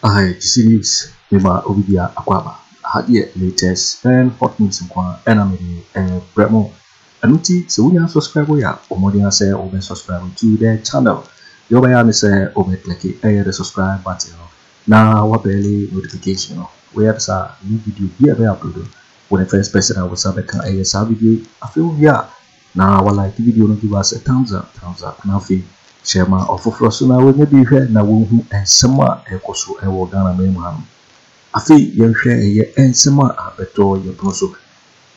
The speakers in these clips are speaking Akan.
I series Mima Ovidia Aquaba. I had yet latest and hot news and I'm Bremo. And so we are subscriber ya or more than say over subscribe to their channel. The other say over click the subscribe button. Now what barely notification where there's a new video here we upload when the first person I was able to video I feel yeah. Now I like the video give us a thumbs up nothing. Share my offer for us now when you hear now who and summer echoes and will down a man. I feel you share a and summer a better your proso.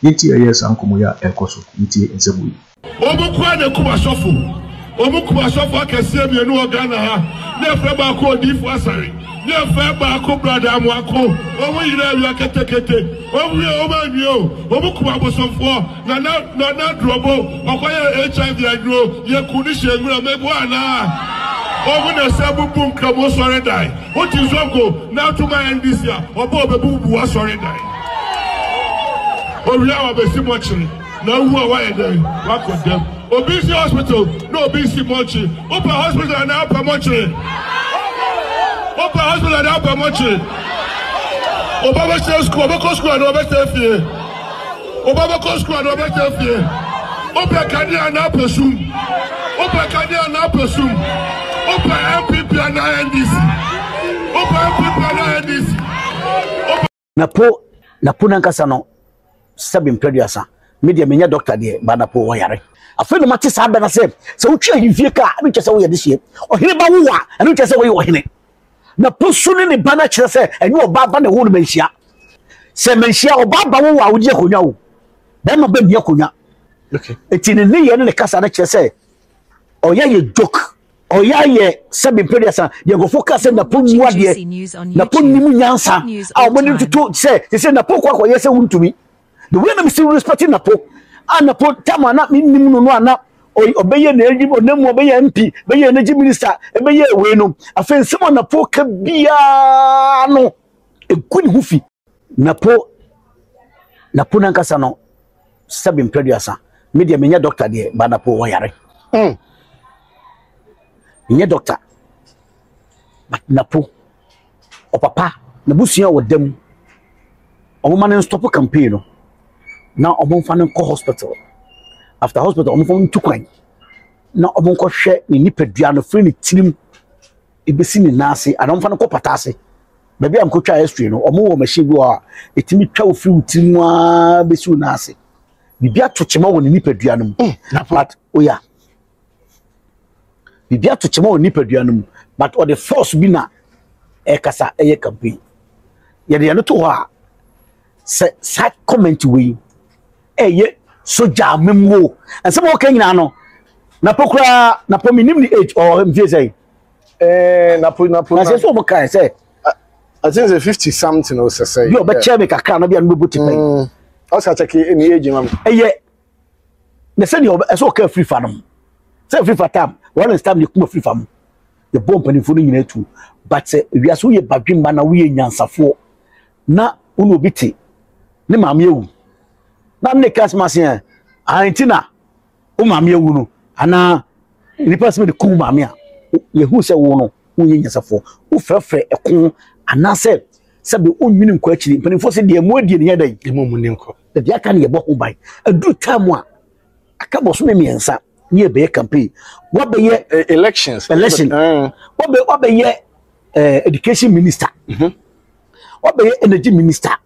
Yeti a yes, Uncle Moya echoes Yeti in some way. Omukwade Kumashofu. Omukwashofu, I can save you no Ghana. Never back on deep wassery. Never back on brother Mwako. Oh, we love you, Katakate. Oh, we are over you. Omukwabo for Nana Drobo. Or HIV I grow. You couldn't share Mebuana. Oh, when a sabu boom come was sorry die. What is Zongo now to my end this year? Or Bob a boo was sorry die. Oh, we are a much. Now who are why they work with them? Obese hospital, no obese mochi. Open hospital and upper mochi. Open hospital and upper mochi. Obama school, Obama school and Obama fear. Obama school and Obama fear. Open Canada and upper soon. Open Canada and upper soon. Open MPP and INDC. Open MPP and INDC. Napo nankasano sabim producer. Media menya doctor de banapo wayare afa no mate sa bana se utwa hifie ka no kyese wo ye de hie ohene ba wo a no kyese wo ye ohene na posune ne bana kyerɛ se enye oba ba na wo no manhia se manhia oba ba wo a wo di akonwa wo ba ma ba bi akonwa okay etini ne ye ne kasa na kyerɛ se oya ye joke oya ye sabim producer ye go focus na ponmu ade na ponmu nyansa a wo ne tutu se na pokwa kwa ye se wuntumi. The way I'm still respecting Napo, and Napo Tamana, Nimuana, or obey an energy, or no obey MP, be an energy minister, and be a weno. I feel someone Napo can be a good hoofy. Napo Napunankasano, Sabin producer, media menia doctor de Banapo Wayare. Menia doctor, but Napo or papa, Nabusia with them. A woman stop a campaign. Now I'm going to hospital. After hospital, I'm going to cry. Now I'm going to share in Nipedia, free team. It be seen in Nasi. I don't want to go patasi. Maybe I'm going to try history. No, or more machine go. It me tell free team. Be soon Nasi. Be a to Chimo in Nipedia. But oh yeah. Be a to Chimo in Nipedia. But or the first winner, Ekasa Eye campaign. Yet the other two are sad comment we. Eye soja memwo and some okay nyina na pokura na po minim ni age or mfie say na say so mo kan say I think it's 50 something or say you be chair me kakra na bia no buti pen also check any age mam eye na say you so okay free farm say free farm one time you come free farm the bomb pani fu nyina tu but we aso ye badwimba na we nyansafo na unu biti ne maame ewu na ne kasmasia antina o maame ewu no ana ni person de ku maame a ye hu se wo no wo ye nyasafo wo frefre ekon ana se be onwini nkwa akiri mpanifo se de mu adie ne yadai emu ne nkọ de dia kan ye bo ho bai adu time a aka bo so memiensa ne be campaign wo be ye election wo be ye education minister wo be ye energy minister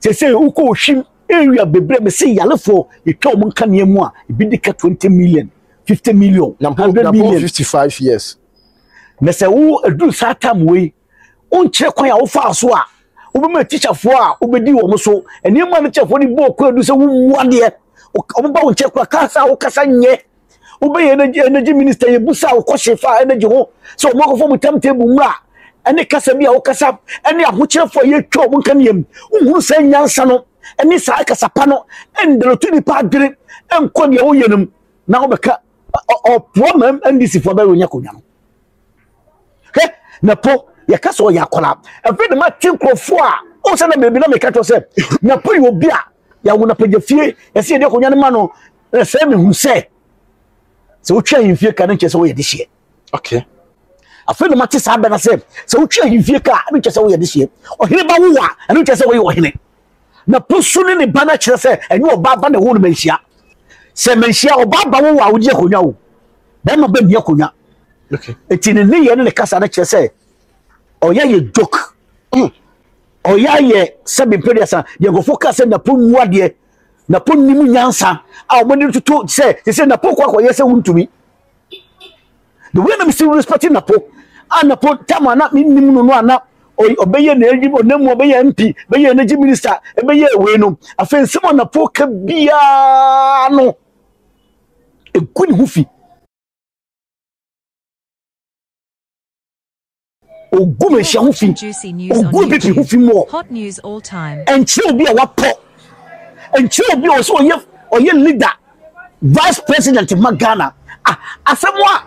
say uko hwim area bebre me say yalefo etwa mo nka ne mu a ebidika 20 million 50 million 100 million 55 years me say wo edu satam we onkyere kwan a wo fa so a wo be ma teacher fo a wo be di wo mo so ene ma no teacher fo ni bo ko edu say wo muade wo ba wo kyere kwa kasa wo kasa nye wo be energy minister ye busa wo ko shefa energy ho so mo ko fo mu tam table mu a ene kasa bia wo kasa ene ahokyere fo ye twa mo nka ne yam wo say nyansa no ene sa kasa pa no endero tu ni pa adwere enko ne wo yenum na wo beka o problem ndisi fo ba wonya konya no he na po ya kasa o ya kola efe de ma tinkrofo a o se na bebi na me ka to se na po yo bia ya wo na pagya fie ya se de konya ne ma no se me hu se wo twa yin fie ka na nche se wo ye de hie okay Afei no mate saa be na se wotwa himfie ka no kyese wo ye de hye ohene ba wo a no kyese wo ye ohene na posu ne ba na kyerɛ sɛ enye oba ba na wo no manhia se manhia oba ba wo a wo di akonya wo ba ma ba bi akonya okay eti ne ye ne kasa na kyerɛ sɛ oya ye joke oya ye sabi mpediasa ye go focus na ponu ade na ponu mu nyansa a o mani tutu se na pokwa kwa ye se wuntumi the way na still respecting na po ana po tama na minnim no ana obeye na eji onam obeye MP beye energy minister ebeye we no afensemo na po ka bia no eguni hufi ogume hia hufi ogume pipi hufi mo hot news all time enche obi a wapo enche obi o so oye leader vice president Magana asemwa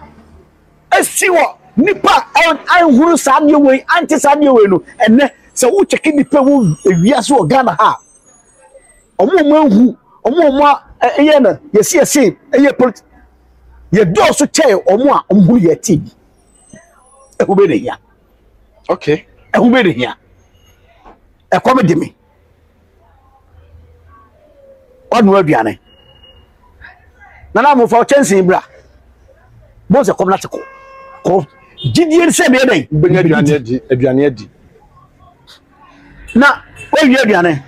esiwo nipa anhuru saade we anti saade we no enne se wo cheki nipa wo ewiase o Ghana ha omo anhu omo eye na yesi eye polit ye do so che omo a omo ye ti ehube de ya okay ehube de ya ekome de mi onu aduane na mo fa chensi bra mo se komna teko ko gidie se be den benya aduane adi na o wi aduane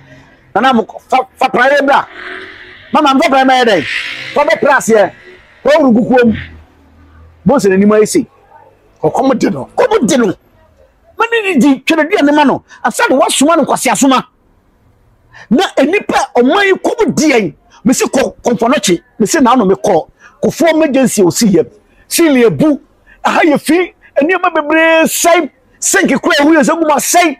na mo fa praye bra mama mo praye ma den ko be prasse ye ko rugukuom mo se ni mai si ko komo de no mani di twene duane ma no asade wasoma no kwase asoma na enipa oman ko mu die me se ko konfonochi me se na no me ko fo emergency osi ye sili ebu aha ye fi enioma bebre sai senki kura hu ye seguma sai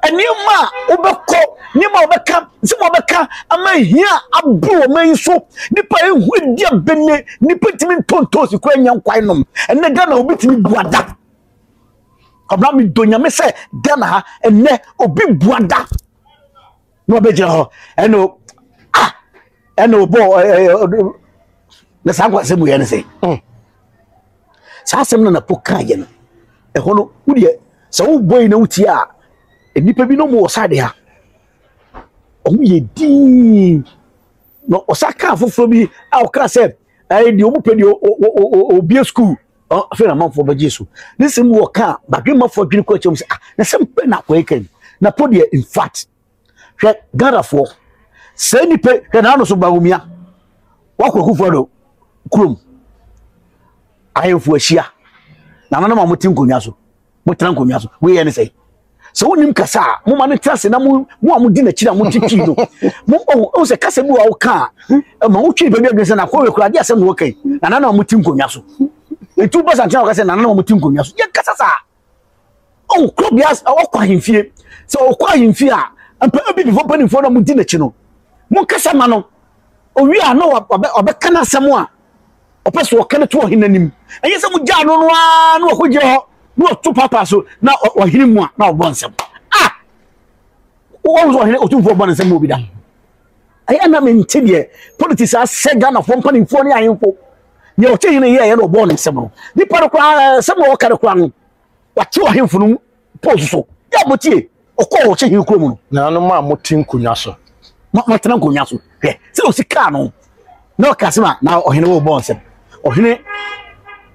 enioma obekọ niema obeka se mo obeka ama hia abu oman so nipa ehu dia benne nipa timi tontosi kura nya nkwai nom enne Ghana obitimi buada kabla mi donya me se Ghana ha enne obi buada no beje ho eno bo na sangwa se mu ye ne se sa asem na poka ye no ho no wudie se wo boy na wuti a enipa bi no mo osade ha omu ye di no osaka foforo bi a o ka se di omu pe di obi school afi na manfo ba Jesu nisim wo ka bagema fo dwiri ko chem se na sem pe na ko eken na podie in fact hwe garafo se ni pe na no so bagumia wakwaku fo do krum ayefo ahia na nana ma mutin konwa so mutran konwa so we ye ne sei so wonim kasa mo ma ne trase na mo amudi na kira mo titi no mo o se kasa bi wa wo ka ma wo twi baby agense na ko we kura dia asem wo kai na nana ma mutin konwa so etu ba santia kasa na nana ma mutin konwa so ye kasa sa o club ya o kwa himfie so o kwa himfie a ampa bi before pani for na mudi na chi no mo kasa ma no o wi a no obeka na asem a opeso okene to ohinanim enye se mu ja no no a no akogye ho no to papa so na ohinimu a na obonsem wo zo ohine otumfo obonsem obi da ayi na me ntide politics a sega na fo mpani fo ni ayenfo ye o chehine ye no obonsem no di pa kwa sem wo kare kwa no wa che ohimfo no pose so ya motie okọ o chehine kro mu no na no ma motin konwa so ma tran konwa so he se o sika no no kasema na ohine wo obonsem ohine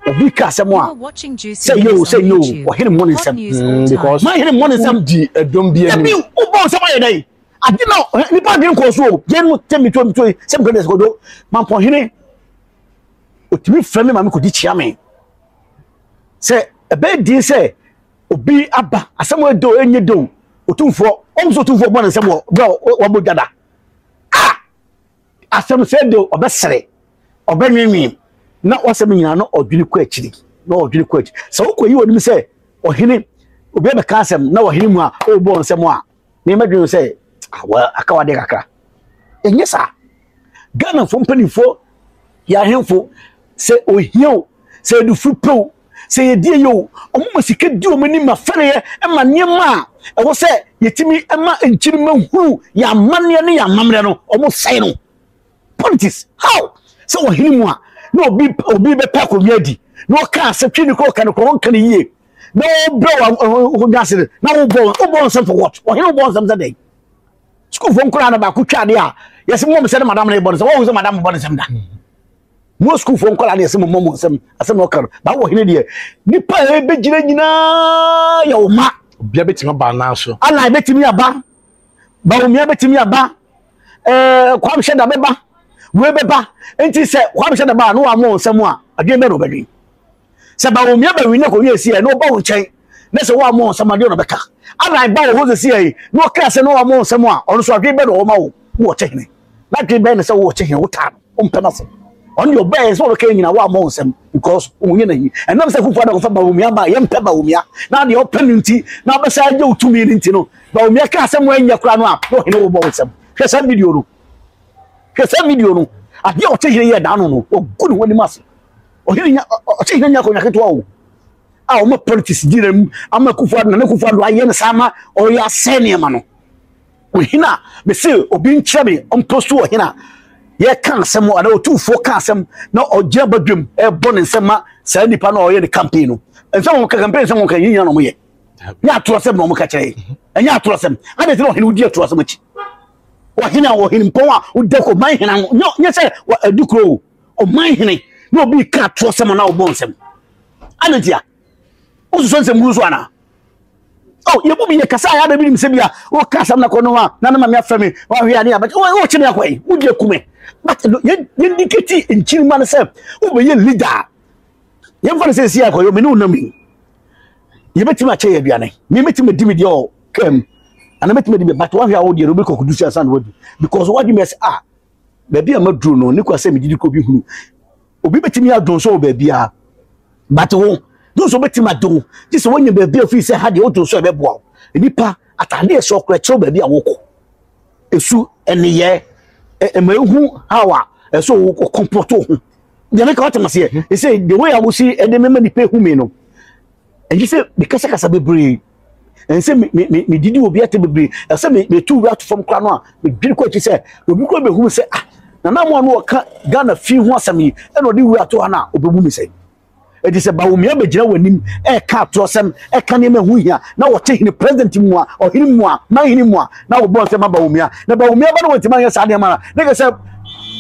obi ka asemo a say no ohine mo nsem because my hine mo nsem di edom bia ni obo nsem aye dai adi na nipa din ko so je no temi to sem ko des ko do man po hine otimi frame ma me ko di chia me say ebe di say obi aba asemo do enye do otumfo omso otumfo bo nsem wo wo bodada asem say do obesere obenwinwi na wasem nyina no odwiri kwa akiri na odwiri kwa akiri so ukoyi wonim se ohine obi be ka asem na ohine mu a obo nsem a na imadwin se awa akawade kakra enye sa Ghana fo mpanifo ya hemfo se ohio se du frupo se yedie yo omo sika di omani ma fere e ma niema e wo se yetimi e ma enchiri ma huru ya manne ne ya mamre no omo sai no politics how so ohine mu a no obi be pa ko wiadi no ka se twi ni ko ka no ko kan yie no bro o gase na o bon some for what o hino bon some that school fo nkura na ba ku twa de a yes mo me se madam na bon se wo madam bon sem da mo school fo nkura na yes mo sem asem no ka ba wo hino de nipa e be gina nyina ya o ma bia betima ba na so ala betimi aba ba o mi betimi aba kwa mhye da beba we beba enti se kwa mhye da ba no amo nsem a adwen be no bedwen se ba o mi ba wi na ko yesi e no ba wo nchen na se wo amo nsem adwen no beka ala ba wo ze si no ka se no amo nsem a ono so adwen be no ma wo chehene na adwen be na se wo chehene wo ta o mpena se on your bed so ke nyina wo amo nsem because o nyina yi enam se kufa da ko fa ba o mi aba ye mpe ba o mi a na de open nti na ba sa je utumi nti no ba o mi ka se mo anya kura no a no hene wo bo nsem kesa video no ade o che ye da no o gunu woni mas o hiri o che nya ko nya keto o a o ma politics direm ama kufa na kufa do aye na sama o ya sene ma no o hina me se obi nchebe on post o hina ye kan asem o na o tu fo kan asem na o je badwem e bon nsema sa nipa na o ye the campaign no ensem o ka campaign ensem o kan yinya no mo ye nya atrosem no mo ka kire enya atrosem ade te no hina odi atrosem achi wahina mpon udeko man hina nye se adukro o man hina no bi ka to sem na obonsem anantia o so nsem guso ana oh ye bubi ye kasa ya da bi nim se bia o kasa na kono wa na na ma me afami wa hwe ani abati o chine akwai udi kume but ye indicate nchiri man se o be ye leader ye mfa se si akwai o me no nami ye betima che ye duane me metima dimi de o kem and I met me but one year old year be kokudusia san wodi because what you mess baby am dru no ni kwase me didi ko bi hunu obi betimi adon so baby a but wo do so betimi adon this one you baby of say ha de o do so be boa nipa atade so kra che baby a woko esu eniye emahu hawa so wo comporto ho de make what am say e say the way I will see e de me nipa hu me no and you say because kasa bebre and say me didi obi ate bebre say me two right from kra no a me dwiri ko chi say obi ko be hu say ah na na mo no ka Ghana fi hu asam yi e no de wi ato ana obebu mi say e di say ba wo me abegina wanim e ka ato asam e ka ne me hu hia na wo che hini president mu a o hini mu a na hini mu a na wo bo say ma ba wo me a na ba wo me ba no wantima ya sa de ma na ga say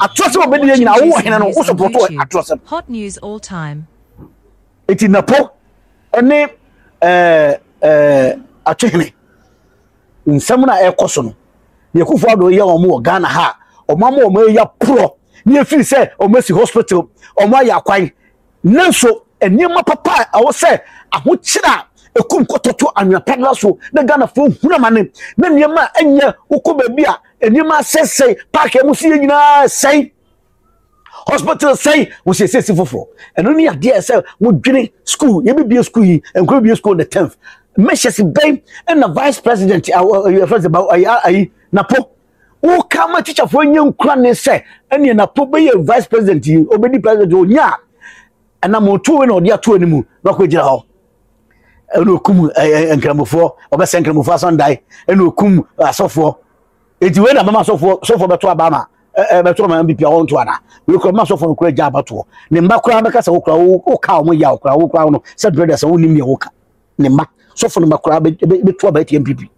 ato asam obedi nyina wo hina no wo support ato asam hot news all time eti na po ene atwehene nsem na ekoso no ye kufu ado ye omo Ghana ha omo ya pro ni efiri se omo si hospital omo ya kwan nanso enima papa awo se ahokyira ekum kototo anwa pedal so na Ghana fo huna mane na niema enye ukoba bi a enima sese park emu si nyina sei hospital say we say fofo eno ni ade say mo dwene school ye bibia school yi enkro bibia school the 10th meshes bay and the vice president your friends about ayi napo wo kama teacher for nyankura ne say ene napo be vice president yi obedi president onya ana mo tuwe na ode ato animu na ko gira ho eno okum enkramofo obese enkramofo asondai eno okum asofo eti we na mama sofo beto abama beto ma MPP on to ana we ko ma sofo nkura ja abato ne mba kura beka se wo kura wo ka o ya wo kura no said brothers wo nim ye wo ka ne mba sofo no makura be to ba MPP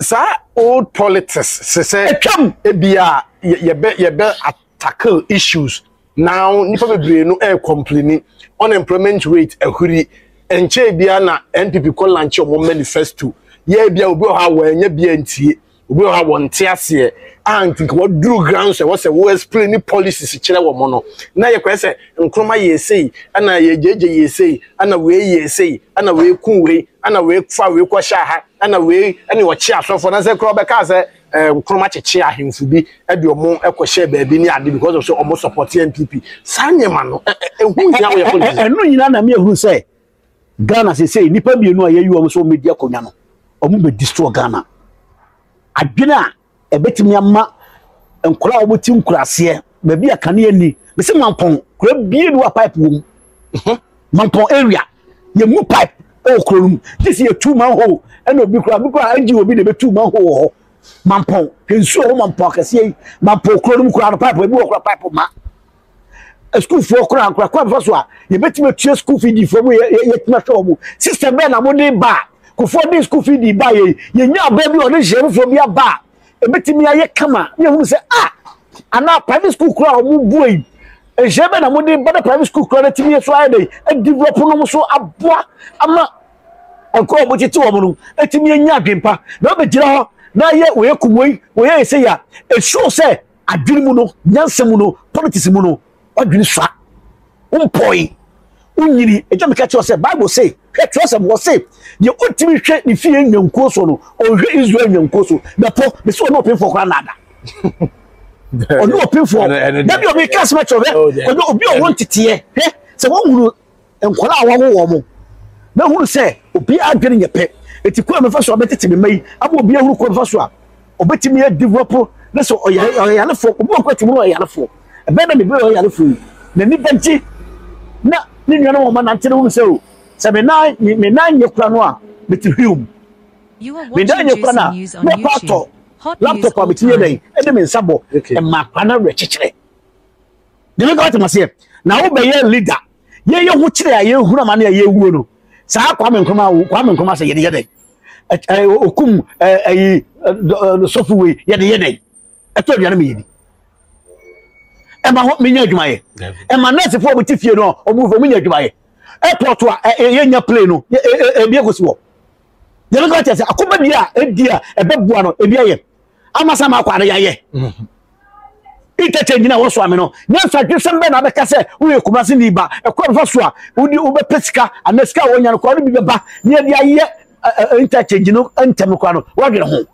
sa old politics say ebia ye be tackle issues now nipa bebre no complaining unemployment rate ehuri enche bia na NPP call launch o manifesto ye bia obi ha wa nya bia ntie obi ha wonte ase and think what drew grounds was say we explain ni policies kire wo mo no na ye kwese nkroma ye sei ana ye jeje ye sei ana we ye sei ana we kun we ana we fa we kwa sha ha ana we ani wo chi asofo na say kro be ka say nkroma cheche ahemfu bi e de omo ekwohye baabi ni ade because of so omo support NPP sanyema no ehu nya wo ye policies enu nyina na me ehu say Ghana say nipa bi enu ayeyi omo so media konya no omo be destroy Ghana adwena ebetimi ama nkura obuti nkurase ba bia kane ani be se mampon kura bie no pipe wom mampon area ye mu pipe o kronum this ye 2 man hole and obi kura anji obi de be 2 man hole ho mampon kensu o mampon kase mampon kronum kura no pipe obi o kura pipe ma school for kra so a ye betime tue school fee di for mu ye tuma show mu system be na mo dey ba ko for dey school fee di ba ye nya ba bi o dey share for bi aba e betime aye kama ye hu say ana private school kra mu buoi e je be na mo dey ba private school kra timi so aye dey e develop no so aboa ama enko mo titi wo mu no etimi nya adwempa na obejira ho na ye we kumoi we say ya e show say adwene mu no nyansem no politics mu no adwene swa umpoi unyiri eja me catch say Bible say catch say wo say ye otimi hwe ni fie nyanko so no o hwe Israel nyanko so na po me so no pay for kwa nada o no pay for that be o cast match of o no obi o want tete say won huru enkola awo wo mo na huru say obi adwene ye pe eti kwa me fa so betete me mai abo obi huru kwa me fa so a obetimi e develop na so oyalefo obi okwati mu oyalefo ebe na me be oyalefo na ni banti na ni nwana wo ma na ntene hu se o se me na nye kura no a beti hum me da nye kura na me kwato laptop a beti ye dai e de me nsabo e ma kwana re chichire de me kwati mase na wo be ye leader ye hu chire a ye hu na ma na ye hu no sa kwa me nkoma se ye dai okum software ye dai eto aduane me yedi e ma ho menya adwumaye e ma nurse fo obuti fie no obu fo menya adwumaye airport a ye nya plane no e bia gosi wo ye no kwata se akoba bia e dia e bebua no e bia ye amasa ma kware ya ye ite changina wo so ame no na fa dwesem na beka se wo ye kumase ni ba e kwa fa so a udi wo be pesika anaska wo nya no kwa bi beba ne dia ye interchange no antem kwa no wo dwere ho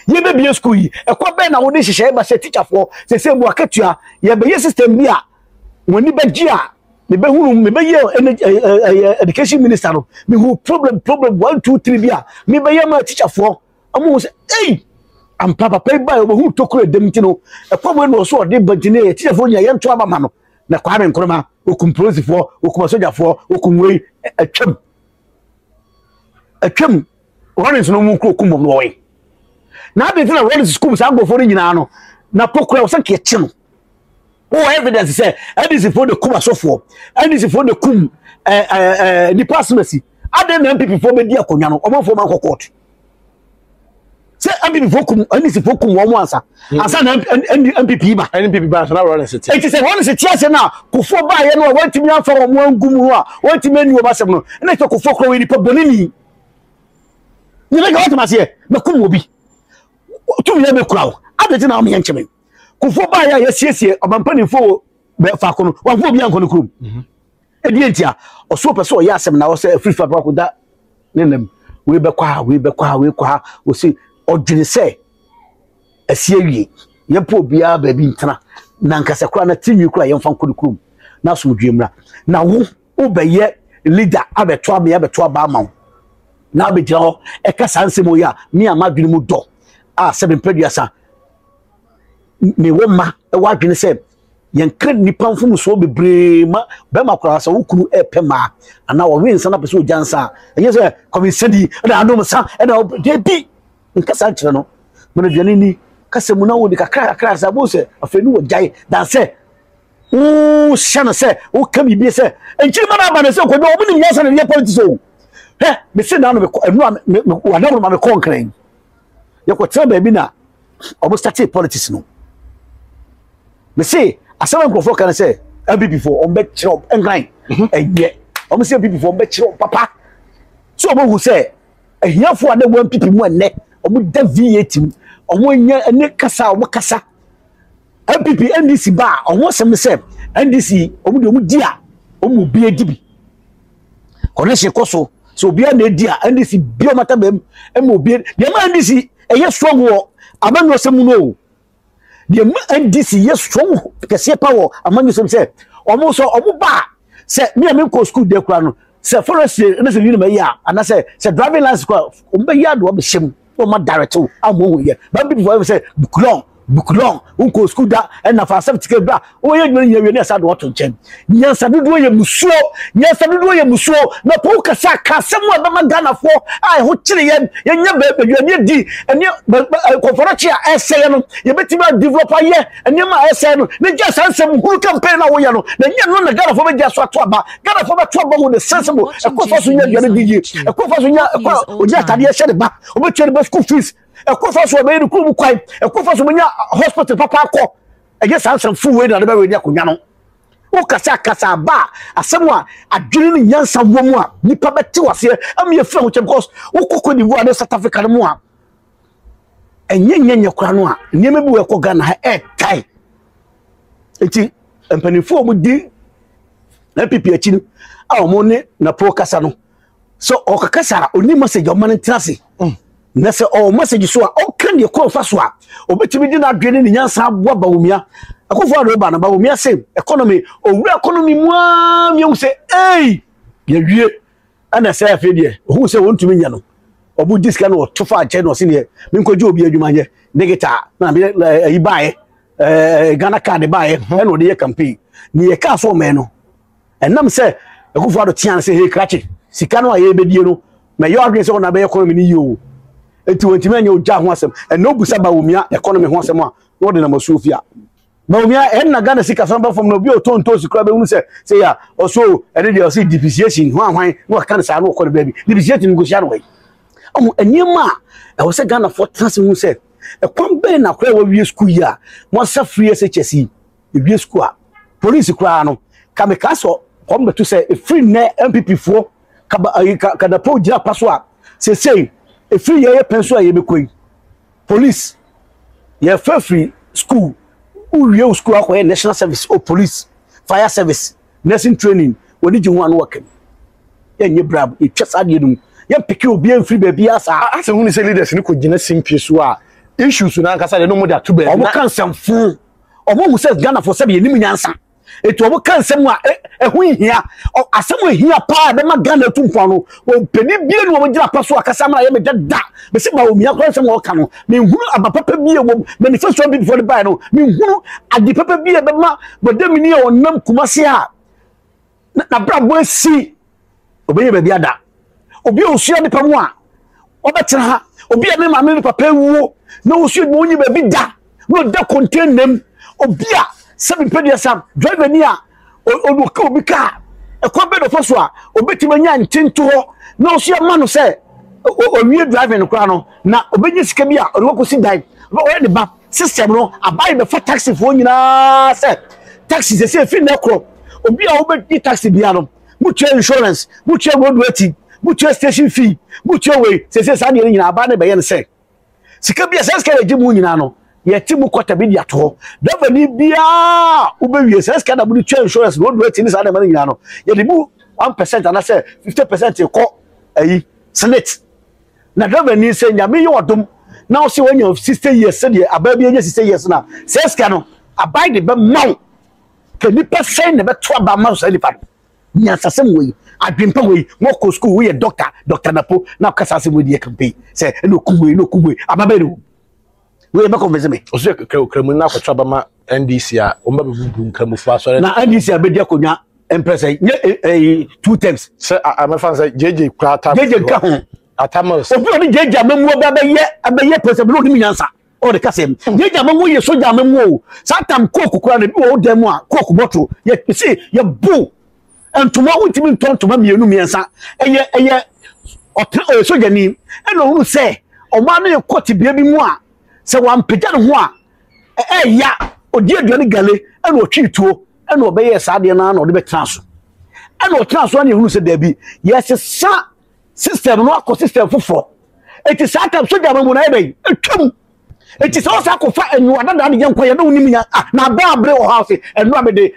ye be bia school yi ekwa be na wo de hihye ba se teacher for se mu akatua ye be ye system bi a woni ba gi a me be hunu me be ye education minister no me hu problem 1 2 3 bi a me be ye ma teacher for amu se hey am papa pay ba wo hu tokuro dem ti no ekwa mo no so de bagine teacher for nya ye nto aba ma no na kwa me nkroma okum police for okum soldier for okum wei atwam warrants no mu kro okum mo no we na be tell when school say go for nyina no na pokura say ke chi no evidence say this for the kuma so for and this for the kum department adem MPP for be dia konwa no omo for man court say MPP for kum and this for kum wo mo ansa na MPP ba so na run sit it is one sit here say na kufo ba ye no wantimi afa wo mo angum no a wantimi ani wo ba sem no na to kufo kro we ni pa bonini ni le ga wat ma se na kum obi tu me be kurawo abeti na me yancheme kufo ba ya yesiesie obampani fo be fa kono wa fo bi anko no krum edi entia oso pese o ya asem na o se free fa ba ko da nenem we be kwa o si odwene se asie wie ye po bia ba bi ntana na nkasa kura na tinwi kura ye mfa nko krum na so dwemra na wo be ye leader abeto aba abeto aba ma na abegira ho e ka sansemo ya mi amadwene mu do a 7 peduasa me woma e wadwene se yenkre nipa mfum so bebre ma be makura sa wukunu epema ana wo winsa na pese ojansa enye se komisedi na anom sa na debi nkasa nkyere no mo na dwane ni kase mu na wo di kakra sa bo se afenu wo jai dan se o shana se o kam bi se enkyere ma na ba na se ko do mo ni nyasa na ye politics o me se na no me wa na ma me konkren ye ko tell baby na almost start politics no me say asama nkofo kan say MPP for on be chiro engran enye o say MPP for on be chiro papa so o hu say ehiafo ade wo MPP mu enne o mu da V8 o mo nya ene kasa o mo kasa MPP NDC ba o mo sem say NDC o mu de o mu dia o mu bi edibi connection koso so obi na dia NDC bi o mata bem e mo bi de ma NDC eye strong wo amanyo sem no the NDC yes strong kese power amanyo sem say omo so omo ba say me ko school de kura no say forest na say uni ya and say driving license ko o be ya do o be shem o ma direct o amo ye but people say book long unko school da na fa certificate bra o ye dwuma ye ni asa do to nchen nyansa dodo ye musuo na po kasa kasem wa ba Ghana fo ai ho kire ye nya ba ni di eni konforochi a ese no ye betima developer ye eni ma ese no ne ja sansem huru campaign na wo ye no na nya no na Ghana fo be ja so ato aba Ghana fo be to aba wo the sensible e ko fa so nya dware di e ko fa so nya o ja tade ye hye ba o be twere ba school fees e ko fa so be ru ku kwai e ko fa so nya hospital papa akọ e ge sansem fu we na be we ni akonya no o kasa ba asemwa adwene ni nyansa wo mu a nipa beti wase am ye fra ho chem because wo kokko di wo South Africa mu a enyenyenye kura no a niema bi we ko Ghana ha tai enti empanifo mu di na pipi achi no a mo ne na pro kasa no so o kasa oni message o man ntinase na se o message so a o kan ye ko fa so a obetimi di na adwene ni nyansa abo ba wumia akofo ado ba na ba wumia se economy owura economy mu a mi se eh ye wie ana se afi de o hu se wontumi nya no obu diska no to fa che no se ne mi nkoje obi adwuma nye negeta na bi yi baaye Ghana card baaye e no de ye campaign ni ye ka so me no enam se akofo ado tian se he krache sika no aye bedie no me yo adwen se ona be economy ni yo enti wontimi anya oja ho asem en no busa ba wumia economy ho asem a no de na masufia ba wumia en na Ghana sika so ba from no bi o tonto sikra be hunu se ya oso ene de o se depreciation ho ahwan no ka sa no ko de baby depreciation go sha no we omo enima e wo se Ghana for trans hu se e kwambe na kra wa wie school ya mo sa free SHS e wie school a police kra no kameka so kwambe to se free na MPP fo kada po gira paso a se say e free ye penso a ye be koi police ye free school uwie school akoye national service or police fire service nursing training woni ji ho an work ye nye brab e twesa de num ye peke obi en free baby asa hunu se leaders ni ko gina simpi so a issues na nkasa de no mo da to be omo kan samfu omo mu se Ghana for se ye nim nyansa eto omo kan sem a ehu hia asem hia pa be ma Ghana tumfo no o peni bie no omo gira paso akasa ma ye me da be se ba omi akwa sem o ka no me hunu abapapa bie wo manifesto bi before the buy no me hunu adi papa bie be ma bodami ni o nam kumase a na brabo si obenye be bia da obi osua ni pamu a obetena ha obi a me ma me papa wuo na osua mo nyi be bi da no da contain nem obi a seven pediasam driver ni a odu ka obi ka e ko be do foso a obetima nya ntinto ho na osua ma no se owie driver no kra no na obenye sika bi a odu ko si dai o ye de ba system no abai be for taxi fo nyina se taxi se fi na kro obi a obedi taxi bia no mutual insurance mutual road waiting mutual station fee mutual way se sa de nyina aba na be ye no se sika bia se sika de mu nyina no ye ti mu kwata bi dia to dava ni bia ubewie se sika da bu mutual insurance road waiting ni sa de ma nyina no ye de bu 1% ana se 50% ko ayi senate na dava ni se nyame ye odom na o se wonya 60 years se de aba bi enya 60 years na se sika no abai de be maw ke ni person ne be to aba ma so ni pa nya sasem we adwempa we mo ko school we doctor napo na kasa se we die campaign se no kumwe ababa no we be convince me o se kremu na ko traba ma NDC a o mba be bubu nkramufu asore na NDC abedi akonya empress two terms se am fan say JJ kwata JJ ka ho atamos obi oni JJ amamu abeye president no ni nyansa o de kasem JJ amamu ye soja amamu satam coke kura na bi o dem a coke bottle ye see ye bu entuma untimi ntontoma mienu miensa eye soja ni eno hunu se o ma no ye court bia bi mu a se wan pejare ho a ya odi aduane gale eno twituo eno obeye saade na na odi be transfer eno transfer na hunu se da bi yes sa system no akọ system foforo eti satam soja mamu na ebe etwam eti so sa ko fa enyu adada de yenkwa ye na unim nya na ba abre o house enu amede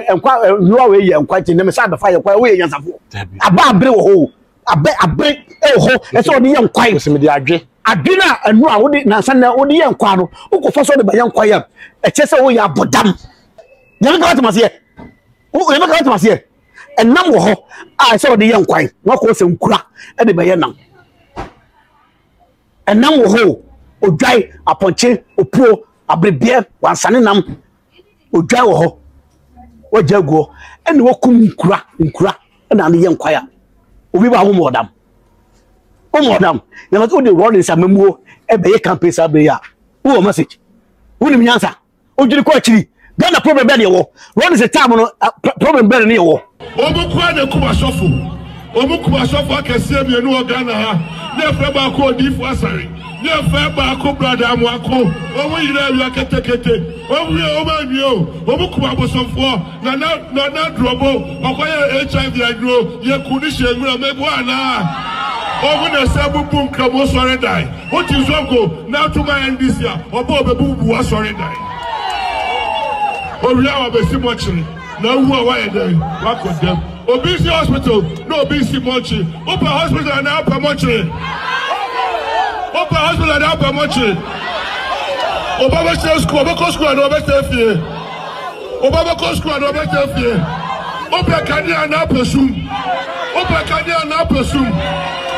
enkwa nuwa we ye enkwa ti nem sa be fa ye kwa we ye nyansafo aba abre wo ho abre ho eso odi yenkwa se me di adwe na enu a wodi na san na odi yenkwa no uko fa so de ba yenkwa ya eche se wo ya bodam nyame ka watmase ye wo nyame ka watmase ye enam wo ho a se odi yenkwa na ko se nkura e de ba ye nam enam wo ho odwai aponche opuo abrebie wansane nam odwa wo ho wajago ene wakum nkura na ne ye nkwaya obi ba ho modam na mato de Rawlings amamuo ebe ye campaign sabe ya wo message wonim nyansa ojiri ko akiri Ghana problem be ne wo Rawlings time no problem be ne wo omukwa ne kuba sofo akese mienu o Ghana ha ne fe ba ko odifu asare ne fe ba ko brother amwako owo yire awia ketekete owo omanio omukwa bosofo na drobo okoye HIV agro ye kuni shengura mebo ana owo na sabubu nkamo sore dai what is zongo now to my end this year obo bebubu wa sore dai oria wa besi mochiri na uwa wa eden wa kodem obisi hospital no obisi mochiri open hospital na upper mochiri open hospital na upper mochiri obaba school obaba school na obaba fie obaba school na obaba fie open kadia na presum open kadia na presum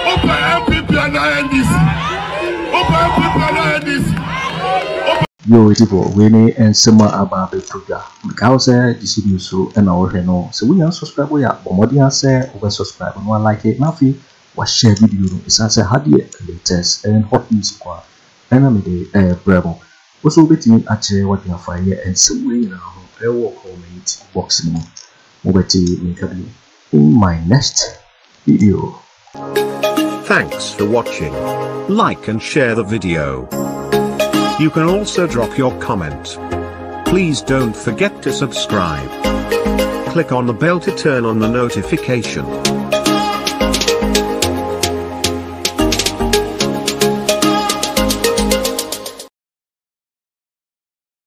open MPP na NDC open MPP na NDC yo tipo wene ensema aba betuga because this video so and our no so we are subscribe ya omodi say over subscribe no like it na fi wa share video no isa say hadie latest and hot news kwa and me dey bravo also betting ache what you find here and some way na ho ewo comment box no mo beti make in my next video. Thanks for watching. Like and share the video. You can also drop your comment. Please don't forget to subscribe. Click on the bell to turn on the notification.